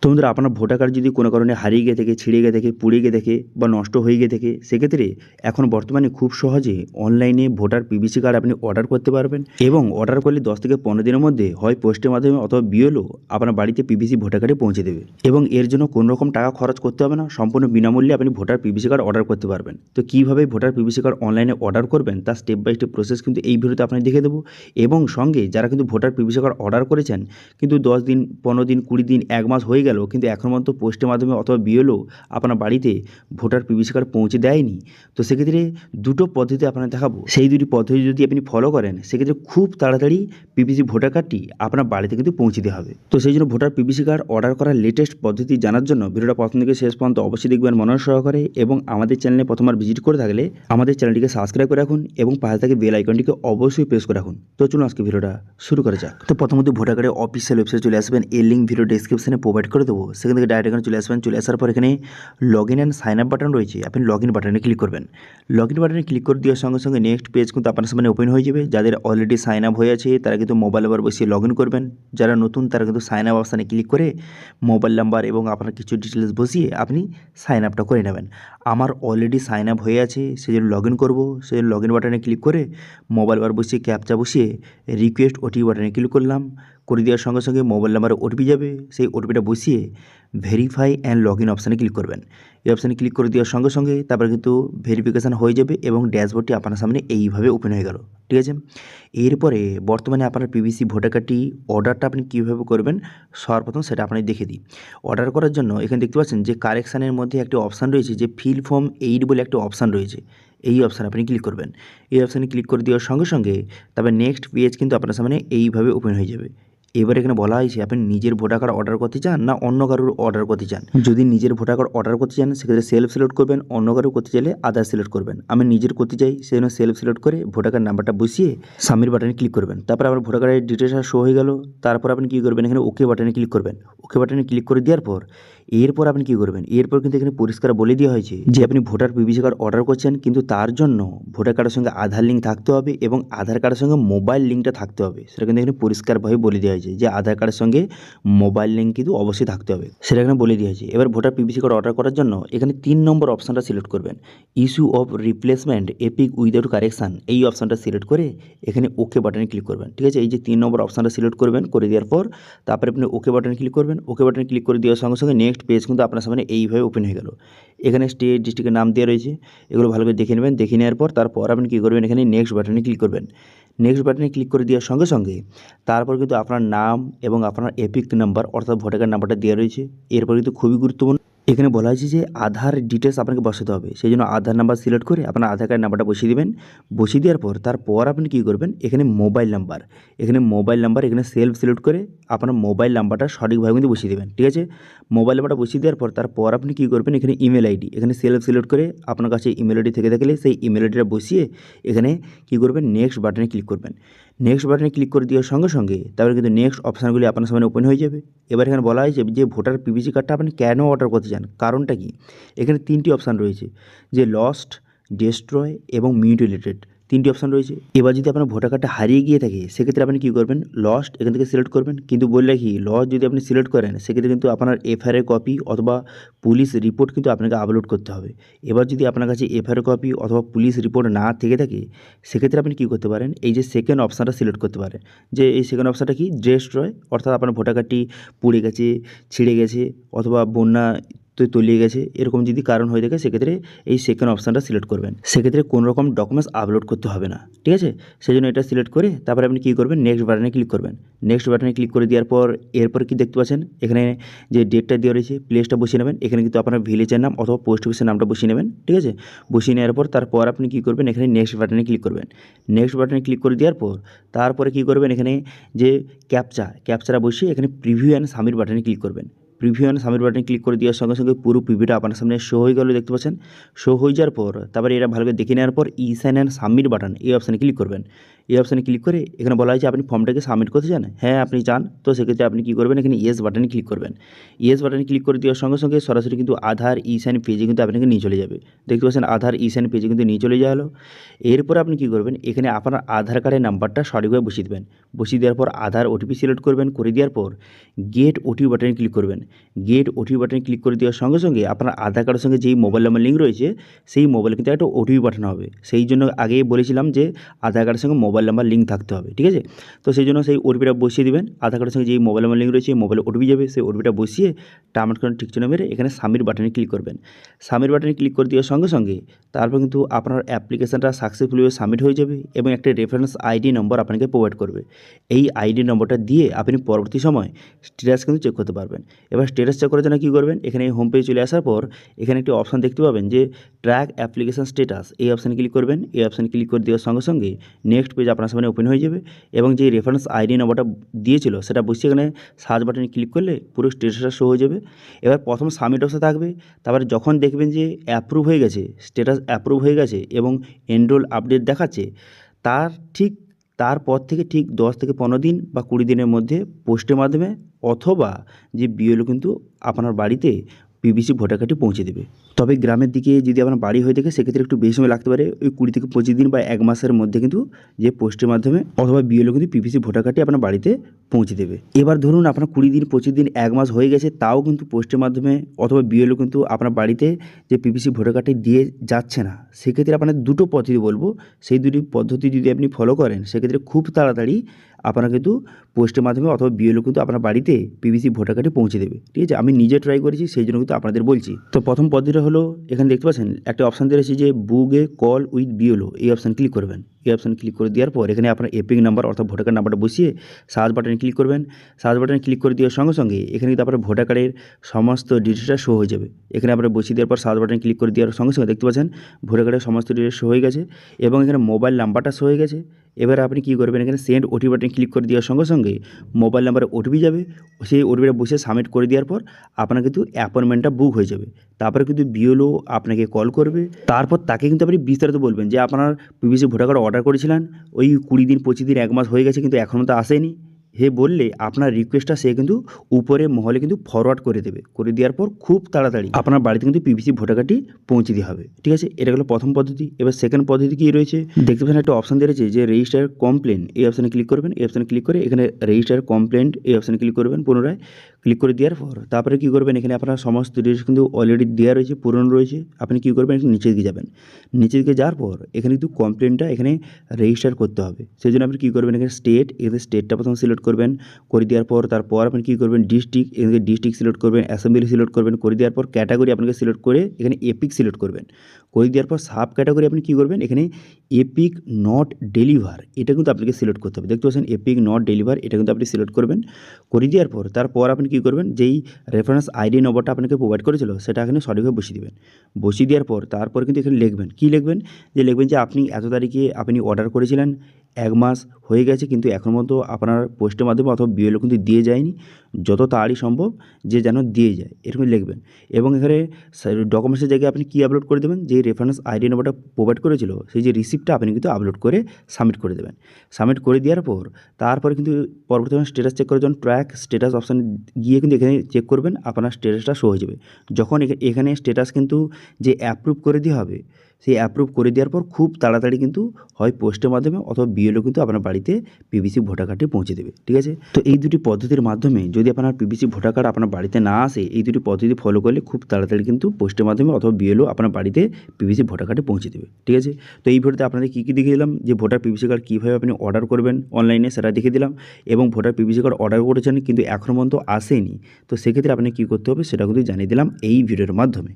তো বন্ধুরা, আপনার ভোটার কার্ড যদি কোনো কারণে হারিয়ে গিয়ে থাকে, ছিঁড়ে গিয়ে থাকে, পুড়ে গিয়ে থাকে বা নষ্ট হয়ে গিয়ে থাকে, সেক্ষেত্রে এখন বর্তমানে খুব সহজে অনলাইনে ভোটার পিভিসি কার্ড আপনি অর্ডার করতে পারবেন এবং অর্ডার করলে 10 থেকে 15 দিনের মধ্যে হয় পোস্টের মাধ্যমে অথবা বিএলও আপনার বাড়িতে পিভিসি ভোটার কার্ডে পৌঁছে দেবে এবং এর জন্য কোনো রকম টাকা খরচ করতে হবে না। সম্পূর্ণ বিনামূল্যে আপনি ভোটার পিভিসি কার্ড অর্ডার করতে পারবেন। তো কীভাবে ভোটার পিভিসি কার্ড অনলাইনে অর্ডার করবেন তার স্টেপ বাই স্টেপ প্রসেস কিন্তু এই ভিডিওতে আপনাকে দেখে দেবো এবং সঙ্গে যারা কিন্তু ভোটার পিভিসি কার্ড অর্ডার করেছেন কিন্তু 10 দিন, 15 দিন, 20 দিন, 1 মাস হয়ে গেল কিন্তু এখন পর্যন্ত পোস্টের মাধ্যমে অথবা বিএলও আপনার বাড়িতে ভোটার পিভিসি কার্ড পৌঁছে দেয়নি, তো সেক্ষেত্রে দুটো পদ্ধতি আপনাকে দেখাবো। সেই দুটি পদ্ধতি যদি আপনি ফলো করেন সেক্ষেত্রে খুব তাড়াতাড়ি পিভিসি ভোটার কার্ডটি আপনার বাড়িতে কিন্তু পৌঁছে দেওয়া হবে। তো সেই জন্য ভোটার পিভিসি কার্ড অর্ডার করার লেটেস্ট পদ্ধতি জানার জন্য ভিডিওটা প্রথম থেকে শেষ পর্যন্ত অবশ্যই দেখবেন মনোযোগ সহকারে এবং আমাদের চ্যানেলে প্রথমবার ভিজিট করে থাকলে আমাদের চ্যানেলটিকে সাবস্ক্রাইব করে রাখুন এবং পাশে থাকা বেল আইকনটিকে অবশ্যই প্রেস করে রাখুন। তো চলুন আজকে ভিডিওটা শুরু করা যাক। তো প্রথমত ভোটার কার্ডের অফিসিয়াল ওয়েবসাইট চলে আসবেন, এর লিঙ্ক ভিডিও ডেসক্রিপশনে প্রোভাইড করে দেবো। সেখান থেকে ডাইরেক্ট এখানে চলে আসবেন। চলে আসার পর এখানে log in and sign up button রয়েছে, আপনি লগ ইন বাটনে ক্লিক করবেন। লগ ইন বাটনে ক্লিক করে দেওয়ার সঙ্গে সঙ্গে নেক্সট পেজ কিন্তু আপনার সামনে ওপেন হয়ে যাবে। যাদের অলরেডি সাইন আপ হয়ে আছে তারা কিন্তু মোবাইল নাম্বার বসিয়ে লগ ইন করবেন। যারা নতুন তারা কিন্তু সাইন আপ অপশানে ক্লিক করে মোবাইল নাম্বার এবং আপনার কিছু ডিটেলস বসিয়ে আপনি সাইন আপটা করে নেবেন। আমার অলরেডি সাইন আপ হয়ে আছে, সেই জন্য লগ ইন করবো। সেই জন্য লগ ইন বাটনে ক্লিক করে মোবাইল নাম্বার বসিয়ে ক্যাপচা বসিয়ে রিকোয়েস্ট ওটিপি বাটনে ক্লিক করলাম। করে দেওয়ার সঙ্গে সঙ্গে মোবাইল নাম্বারে ওটিপি যাবে, সেই ওটিপিটা বসিয়ে ভেরিফাই অ্যান্ড লগ ইন অপশানে ক্লিক করবেন। এই অপশানে ক্লিক করে দেওয়ার সঙ্গে সঙ্গে তারপরে কিন্তু ভেরিফিকেশান হয়ে যাবে এবং ড্যাশবোর্ডটি আপনার সামনে এইভাবে ওপেন হয়ে গেল। ঠিক আছে, এরপরে বর্তমানে আপনার পিভিসি ভোটার কার্ডটি অর্ডারটা আপনি কীভাবে করবেন সর্বপ্রথম সেটা আপনাকে দেখে দিই। অর্ডার করার জন্য এখানে দেখতে পাচ্ছেন যে কারেকশানের মধ্যে একটি অপশান রয়েছে, যে ফিল ফর্ম 8 বলে একটা অপশান রয়েছে। এই অপশানে আপনি ক্লিক করবেন। এই অপশানে ক্লিক করে দেওয়ার সঙ্গে সঙ্গে তারপর নেক্সট পেজ কিন্তু আপনার সামনে এইভাবে ওপেন হয়ে যাবে। এবার এখানে বলা হয়েছে আপনি নিজের ভোটার কার্ড অর্ডার করতে চান না অন্য কারোর অর্ডার করতে চান। যদি নিজের ভোটার কার্ড অর্ডার করতে চান সেক্ষেত্রে সেলফ সিলেক্ট করবেন, অন্য কারোর করতে চাইলে আদার সিলেক্ট করবেন। আমি নিজের করতে চাই সেই জন্য সেলফ সিলেক্ট করে ভোটার কার্ড নাম্বারটা বসিয়ে সাবমিট বাটনে ক্লিক করবেন। তারপর আমার ভোটার কার্ডের ডিটেলসটা শো হয়ে গেল। তারপর আপনি কী করবেন, এখানে ওকে বাটনে ক্লিক করবেন। ওকে বাটনে ক্লিক করে দেওয়ার পর এরপর আপনি কী করবেন, এরপর কিন্তু এখানে পরিষ্কার বলে দেওয়া হয়েছে যে আপনি ভোটার পিভিসি কার্ড অর্ডার করছেন কিন্তু তার জন্য ভোটার কার্ডের সঙ্গে আধার লিঙ্ক থাকতে হবে এবং আধার কার্ডের সঙ্গে মোবাইল লিঙ্কটা থাকতে হবে। সেটা কিন্তু এখানে পরিষ্কারভাবে বলে দেওয়া হয়েছে যে আধার কার্ডের সঙ্গে মোবাইল লিঙ্ক কিন্তু অবশ্যই থাকতে হবে, সেটা এখানে বলে দেওয়া হয়েছে। এবার ভোটার পিভিসি কার্ড অর্ডার করার জন্য এখানে 3 নম্বর অপশানটা সিলেক্ট করবেন, issue of replacement epic without correction. এই অপশানটা সিলেক্ট করে এখানে ওকে বাটনে ক্লিক করবেন। ঠিক আছে, এই যে 3 নম্বর অপশানটা সিলেক্ট করবেন, করে দেওয়ার পর তারপরে আপনি ওকে বাটনে ক্লিক করবেন। ওকে বাটনে ক্লিক করে দেওয়ার সঙ্গে সঙ্গে নেক্সট পেজ কিন্তু আপনার সামনে এইভাবে ওপেন হয়ে গেল। এখানে স্টেট ডিস্ট্রিক্টের নাম দেওয়া রয়েছে, এগুলো ভালো করে দেখে নেবেন। দেখে নেওয়ার পর তারপর আপনি কী করবেন, এখানে নেক্সট বাটনে ক্লিক করবেন। নেক্সট বাটনে ক্লিক করে দেওয়ার সঙ্গে সঙ্গে তারপর কিন্তু আপনার নাম এবং আপনার এপিক নাম্বার অর্থাৎ ভোটার কার্ড নাম্বারটা দেওয়া রয়েছে। এরপর কিন্তু খুবই গুরুত্বপূর্ণ, এখানে বলা হয়েছে যে আধার ডিটেলস আপনাকে বসাতে হবে। সেই জন্য আধার নাম্বার সিলেক্ট করে আপনার আধার কার্ড নাম্বারটা বসিয়ে দেবেন। বসিয়ে দেওয়ার পর তারপর আপনি কী করবেন, এখানে মোবাইল নাম্বার, এখানে সেলফ সিলেক্ট করে আপনার মোবাইল নাম্বারটা সঠিকভাবে কিন্তু বসিয়ে দেবেন। ঠিক আছে, মোবাইল নাম্বারটা বসিয়ে দেওয়ার পর তারপর আপনি কী করবেন, এখানে ইমেল আইডি, এখানে সেলফ সিলেক্ট করে আপনার কাছে ইমেল আইডি থেকে থাকলে সেই ইমেল আইডিটা বসিয়ে এখানে কী করবেন, নেক্সট বাটনে ক্লিক করবেন। নেক্সট বাটনে ক্লিক করে দেওয়ার সঙ্গে সঙ্গে তারপরে কিন্তু নেক্সট অপশানগুলি আপনার সামনে ওপেন হয়ে যাবে। এবার এখানে বলা হয়েছে যে ভোটার পিভিসি কার্ডটা আপনি কেন অর্ডার করতে চান, কারণটা কি। এখানে 3টি অপশান রয়েছে, যে লস্ট, ডেস্ট্রয় এবং মিউটিলেটেড, 3টি অপশান রয়েছে। এবার যদি আপনার ভোটার কার্ডটা হারিয়ে গিয়ে থাকে সেক্ষেত্রে আপনি কী করবেন, লস্ট এখান থেকে সিলেক্ট করবেন। কিন্তু বললে কি লস্ট যদি আপনি সিলেক্ট করেন সেক্ষেত্রে কিন্তু আপনার এফআইআর কপি অথবা পুলিশ রিপোর্ট কিন্তু আপনাকে আপলোড করতে হবে। এবার যদি আপনার কাছে এফআইআর কপি অথবা পুলিশ রিপোর্ট না থেকে থাকে সেক্ষেত্রে আপনি কী করতে পারেন, এই যে সেকেন্ড অপশানটা সিলেক্ট করতে পারেন। যে এই সেকেন্ড অপশানটা কি, ডেস্ট্রয়, অর্থাৎ আপনার ভোটার কার্ডটি পুড়ে গেছে, ছিঁড়ে গেছে অথবা বন্যা তলিয়ে গেছে, এরকম যদি কারণ হয়ে থাকে সেক্ষেত্রে এই সেকেন্ড অপশানটা সিলেক্ট করবেন। সেক্ষেত্রে কোনো রকম ডকুমেন্টস আপলোড করতে হবে না। ঠিক আছে, সেই জন্য এটা সিলেক্ট করে তারপরে আপনি কী করবেন, নেক্সট বাটনে ক্লিক করবেন। নেক্সট বাটনে ক্লিক করে দেওয়ার পর এরপর কি দেখতে পাচ্ছেন, এখানে যে ডেটটা দেওয়া রয়েছে প্লেসটা বসিয়ে নেবেন। এখানে কিন্তু আপনার ভিলেজের নাম অথবা পোস্ট অফিসের নামটা বসিয়ে নেবেন। ঠিক আছে, বসিয়ে নেওয়ার পর তারপর আপনি কী করবেন, এখানে নেক্সট বাটনে ক্লিক করবেন। নেক্সট বাটনে ক্লিক করে দেওয়ার পর তারপরে কী করবেন, এখানে যে ক্যাপচাটা বসিয়ে এখানে প্রিভিউ অ্যান্ড সাবমিট বাটনে ক্লিক করবেন। প্রিভিউ অ্যান্ড সাবমিট বাটনে ক্লিক করে দেওয়ার সঙ্গে সঙ্গে পুরো প্রিভিউটা আপনার সামনে শো হয়ে গেল, দেখতে পাচ্ছেন। শো হয়ে যাওয়ার পর তারপরে এটা ভালো করে দেখে নেওয়ার পর ই সাইন অ্যান্ড সাবমিট বাটন এই অপশানে ক্লিক করবেন। এই অপশানে ক্লিক করে এখানে বলা হয়েছে আপনি ফর্মটাকে সাবমিট করতে চান, হ্যাঁ আপনি চান, তো সেক্ষেত্রে আপনি কী করবেন, এখানে ইয়েস বাটনে ক্লিক করবেন। ইয়েস বাটনে ক্লিক করে দেওয়ার সঙ্গে সঙ্গে সরাসরি কিন্তু আধার ই-সাইন পেজে কিন্তু আপনাকে নিয়ে চলে যাবে। দেখতে পাচ্ছেন আধার ই-সাইন পেজে কিন্তু নিয়ে চলে যাওয়া হলো। এরপর আপনি কী করবেন, এখানে আপনার আধার কার্ডের নাম্বারটা সঠিকভাবে বসিয়ে দেবেন। বসিয়ে দেওয়ার পর আধার ওটিপি সিলেক্ট করবেন, করে দেওয়ার পর গেট ওটিপি বাটনে ক্লিক করবেন। গেট ওটিপি বাটনে ক্লিক করে দেওয়ার সঙ্গে সঙ্গে আপনার আধার কার্ডের সঙ্গে যেই মোবাইল নাম্বার লিঙ্ক রয়েছে সেই মোবাইলে কিন্তু একটা ওটিপি পাঠানো হবে। সেই জন্য আগেই বলেছিলাম যে আধার কার্ডের সঙ্গে মোবাইল নাম্বার লিঙ্ক থাকতে হবে, ঠিক আছে। তো সেই জন্য সেই ওটিপিটা বসিয়ে দিবেন। আধার কার্ডের সঙ্গে যেই মোবাইল নাম্বার লিঙ্ক রয়েছে মোবাইলে ওটিপি যাবে, সেই ওটিপিটা বসিয়ে টার্ম অ্যান্ড কন্ডিশন ঠিক চিহ্ন মেরে এখানে সাবমিট বাটনে ক্লিক করবেন। সাবমিট বাটনে ক্লিক করে দেওয়ার সঙ্গে সঙ্গে তারপর কিন্তু আপনার অ্যাপ্লিকেশনটা সাকসেসফুলি সাবমিট হয়ে যাবে এবং একটা রেফারেন্স আইডি নম্বর আপনাকে প্রোভাইড করবে। এই আইডি নম্বরটা দিয়ে আপনি পরবর্তী সময় স্ট্যাটাস কিন্তু চেক করতে পারবেন। এবার স্ট্যাটাস চেক করার জন্য কী করবেন, এখানে হোম পেজে চলে আসার পর এখানে একটি অপশান দেখতে পাবেন যে ট্র্যাক অ্যাপ্লিকেশন স্ট্যাটাস, এই অপশানে ক্লিক করবেন। এই অপশানে ক্লিক করে দেওয়ার সঙ্গে সঙ্গে নেক্সট পেজ আপনার সামনে ওপেন হয়ে যাবে এবং যে রেফারেন্স আইডি নম্বরটা দিয়েছিল সেটা বসিয়ে এখানে সার্চ বাটনে ক্লিক করলে পুরো স্ট্যাটাসটা শো হয়ে যাবে। এবার প্রথম সাবমিট অপশন থাকবে, তারপরে যখন দেখবেন যে অ্যাপ্রুভ হয়ে গেছে, স্ট্যাটাস অ্যাপ্রুভ হয়ে গেছে এবং এনরোল আপডেট দেখাচ্ছে, তারপর থেকে ঠিক 10 থেকে 15 দিন বা 20 দিনের মধ্যে পোস্টের মাধ্যমে অথবা যে বিএলও কিন্তু আপনার বাড়িতে পিভিসি ভোটার কার্ডটি পৌঁছে দেবে। তবে গ্রামের দিকে যদি আপনার বাড়ি হয়ে থাকে সেক্ষেত্রে একটু বেশি সময় লাগতে পারে, ওই 20 থেকে 25 দিন বা 1 মাসের মধ্যে কিন্তু যে পোস্টের মাধ্যমে অথবা বিএলও কিন্তু পিভিসি ভোটার কার্ডটি আপনার বাড়িতে পৌঁছে দেবে। এবার ধরুন আপনার 20 দিন 25 দিন 1 মাস হয়ে গেছে, তাও কিন্তু পোস্টের মাধ্যমে অথবা বিএলও কিন্তু আপনার বাড়িতে যে পিভিসি ভোটার কার্ডটি দিয়ে যাচ্ছে না, সেক্ষেত্রে আপনার দুটো পদ্ধতি বলবো, সেই দুটি পদ্ধতি যদি আপনি ফলো করেন সেক্ষেত্রে খুব তাড়াতাড়ি আপনার কিন্তু পোস্টের মাধ্যমে অথবা বিএলও কিন্তু আপনার বাড়িতে পিভিসি ভোটার কার্ডে পৌঁছে দেবে, ঠিক আছে। আমি নিজে ট্রাই করেছি, সেই জন্য কিন্তু আপনাদের বলছি। তো প্রথম পদ্ধতিটা হলো, এখানে দেখতে পাচ্ছেন একটা অপশান দিয়ে রয়েছে যে বুক এ কল উইথ বিএলও, এই অপশান ক্লিক করবেন। এই অপশান ক্লিক করে দেওয়ার পর এখানে আপনার এপিক নাম্বার অর্থাৎ ভোটার কার্ড নাম্বারটা বসিয়ে সার্চ বাটনে ক্লিক করবেন। সার্চ বাটনে ক্লিক করে দেওয়ার সঙ্গে সঙ্গে এখানে কিন্তু আপনার ভোটার কার্ডের সমস্ত ডিটেলসটা শো হয়ে যাবে। এখানে আপনার বসিয়ে দেওয়ার পর সার্চ বাটনে ক্লিক করে দেওয়ার সঙ্গে সঙ্গে দেখতে পাচ্ছেন ভোটার কার্ডের সমস্ত ডিটেলস শো হয়ে গেছে এবং এখানে মোবাইল নাম্বারটা শো হয়ে গেছে। এবার আপনি কী করবেন, এখানে সেন্ড ওটিপি বাটনে ক্লিক করে দেওয়ার সঙ্গে সঙ্গে মোবাইল নাম্বারে ওটিপি যাবে, সেই ওটিপিটা বসে সাবমিট করে দেওয়ার পর আপনার কিন্তু অ্যাপয়েন্টমেন্টটা বুক হয়ে যাবে। তারপরে কিন্তু বিএলও আপনাকে কল করবে, তারপর তাকে কিন্তু আপনি বিস্তারিত বলবেন যে আপনার পিভিসি ভোটার কার্ড অর্ডার করেছিলেন, ওই 20 দিন 25 দিন 1 মাস হয়ে গেছে কিন্তু এখনও তো আসেনি, হে বললে আপনার রিকোয়েস্টটা সে কিন্তু উপরে মহলে কিন্তু ফরওয়ার্ড করে দেবে। করে দেওয়ার পর খুব তাড়াতাড়ি আপনার বাড়িতে কিন্তু পিভিসি ভোটার কার্ডটি পৌঁছে দেওয়া হবে, ঠিক আছে। এটা হলো প্রথম পদ্ধতি। এবার সেকেন্ড পদ্ধতি কী রয়েছে, দেখতে পাচ্ছেন একটা অপশান দিয়ে রয়েছে যে রেজিস্টার কমপ্লেন, এই অপশানে ক্লিক করবেন। এই অপশানে ক্লিক করে এখানে রেজিস্টার কমপ্লেন্ট এই অপশানে ক্লিক করবেন। পুনরায় ক্লিক করে দেওয়ার পর তারপরে কী করবেন, এখানে আপনার সমস্ত ডিটেলস কিন্তু অলরেডি দেওয়া রয়েছে, পুরনো রয়েছে। আপনি কী করবেন, একটু নিচের দিকে যাবেন। নিচের দিকে যাওয়ার পর এখানে কিন্তু কমপ্লেনটা এখানে রেজিস্টার করতে হবে। সেই জন্য আপনি কী করবেন, এখানে স্টেট, এখানে স্টেটটা প্রথম সিলেক্ট করবেন। করে দেওয়ার পর তারপর আপনি কী করবেন, ডিস্ট্রিক্ট, এখানে ডিস্ট্রিক্ট সিলেক্ট করবেন, অ্যাসেম্বলি সিলেক্ট করবেন। করে দেওয়ার পর ক্যাটাগরি আপনাকে সিলেক্ট করে এখানে এপিক সিলেক্ট করবেন। করে দেওয়ার পর সাব ক্যাটাগরি আপনি কী করবেন, এখানে এপিক নট ডেলিভার, এটা কিন্তু আপনাকে সিলেক্ট করতে হবে। দেখতে পাচ্ছেন এপিক নট ডেলিভার, এটা কিন্তু আপনি সিলেক্ট করবেন। করে দেওয়ার পর তারপর আপনি কী করবেন, যেই রেফারেন্স আইডি নম্বরটা আপনাকে প্রোভাইড করেছিল সেটা এখানে সঠিকভাবে বসিয়ে দেবেন। বসিয়ে দেওয়ার পর তারপর কিন্তু এখানে লিখবেন, কী লিখবেন, যে লিখবেন যে আপনি এত তারিখে আপনি অর্ডার করেছিলেন, 1 মাস হয়ে গেছে কিন্তু এখন মতো আপনার পোস্টের মাধ্যমে অথবা বিএলও কিন্তু দিয়ে যায়নি, যত তাড়াতাড়ি সম্ভব যে যেন দিয়ে যায়, এরকম লিখবেন। এবং এখানে ডকুমেন্টসের জায়গায় আপনি কী আপলোড করে দেবেন, যে রেফারেন্স আইডি নম্বরটা প্রোভাইড করেছিল সেই যে রিসিপ্টটা আপনি কিন্তু আপলোড করে সাবমিট করে দেবেন। সাবমিট করে দেওয়ার পর তারপরে কিন্তু পরবর্তী স্ট্যাটাস চেক করার জন্য ট্র্যাক স্ট্যাটাস অপশানে গিয়ে কিন্তু এখানে চেক করবেন, আপনার স্ট্যাটাসটা শো হয়ে যাবে। যখন এখানে স্ট্যাটাস কিন্তু যে অ্যাপ্রুভ করে দেওয়া হবে, সেই অ্যাপ্রুভ করে দেওয়ার পর খুব তাড়াতাড়ি কিন্তু হয় পোস্টের মাধ্যমে অথবা বিএলও কিন্তু আপনার বাড়িতে পিভিসি ভোটার কার্ডটি পৌঁছে দেবে, ঠিক আছে। তো এই দুটি পদ্ধতির মাধ্যমে যদি আপনার পিভিসি ভোটার কার্ড আপনার বাড়িতে না আসে, এই দুটি পদ্ধতি ফলো করলে খুব তাড়াতাড়ি কিন্তু পোস্টের মাধ্যমে অথবা বিএলও আপনার বাড়িতে পিভিসি ভোটার কার্ডে পৌঁছে দেবে, ঠিক আছে। তো এই ভিডিওতে আপনাদের কী কী দেখিয়ে দিলাম, যে ভোটার পিভিসি কার্ড কীভাবে আপনি অর্ডার করবেন অনলাইনে সেটা দেখিয়ে দিলাম, এবং ভোটার পিভিসি কার্ড অর্ডার করেছেন কিন্তু এখনও পর্যন্ত আসেনি, তো সেক্ষেত্রে আপনি কী করতে হবে সেটা কিন্তু জানিয়ে দিলাম এই ভিডিওর মাধ্যমে।